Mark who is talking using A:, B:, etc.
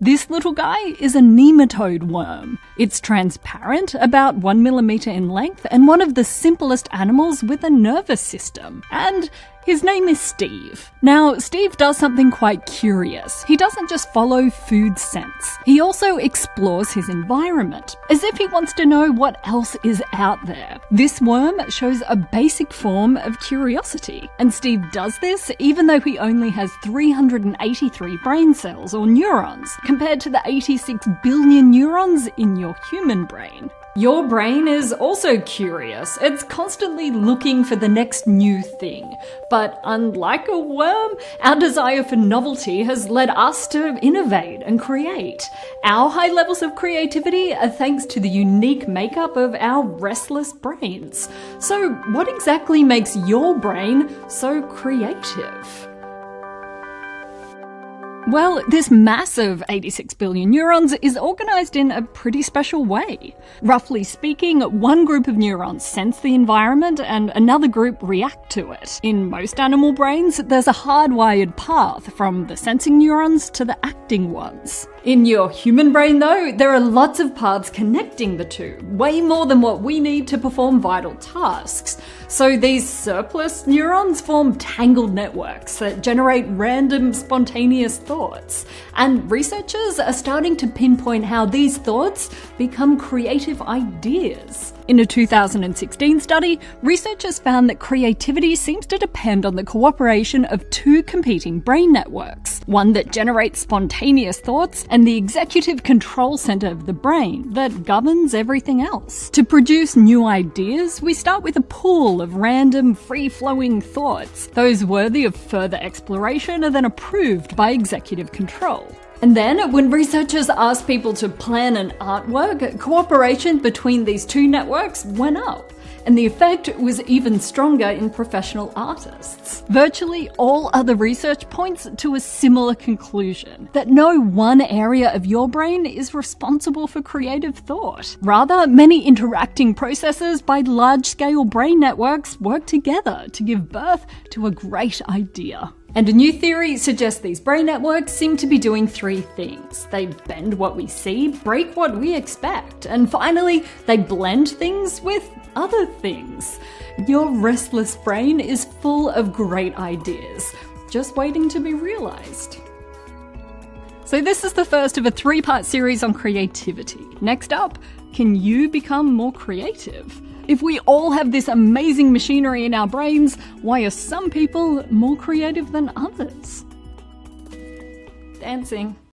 A: This little guy is a nematode worm. It's transparent, about 1 millimeter in length, and one of the simplest animals with a nervous system. And his name is Steve. Now, Steve does something quite curious. He doesn't just follow food scents. He also explores his environment, as if he wants to know what else is out there. This worm shows a basic form of curiosity. And Steve does this even though he only has 383 brain cells, or neurons, compared to the 86 billion neurons in your human brain. Your brain is also curious. It's constantly looking for the next new thing. But unlike a worm, our desire for novelty has led us to innovate and create. Our high levels of creativity are thanks to the unique makeup of our restless brains. So what exactly makes your brain so creative? Well, this massive 86 billion neurons is organised in a pretty special way. Roughly speaking, one group of neurons sense the environment and another group react to it. In most animal brains, there's a hardwired path from the sensing neurons to the acting ones. In your human brain, though, there are lots of paths connecting the two, way more than what we need to perform vital tasks. So these surplus neurons form tangled networks that generate random, spontaneous thoughts. And researchers are starting to pinpoint how these thoughts become creative ideas. In a 2016 study, researchers found that creativity seems to depend on the cooperation of two competing brain networks, one that generates spontaneous thoughts and the executive control center of the brain that governs everything else. To produce new ideas, we start with a pool of random, free-flowing thoughts. Those worthy of further exploration are then approved by executive control. And then, when researchers asked people to plan an artwork, cooperation between these two networks went up. And the effect was even stronger in professional artists. Virtually all other research points to a similar conclusion, that no one area of your brain is responsible for creative thought. Rather, many interacting processes by large-scale brain networks work together to give birth to a great idea. And a new theory suggests these brain networks seem to be doing three things. They bend what we see, break what we expect, and finally, they blend things with other things. Your restless brain is full of great ideas, just waiting to be realized. So this is the first of a 3-part series on creativity. Next up, can you become more creative? If we all have this amazing machinery in our brains, why are some people more creative than others? Dancing.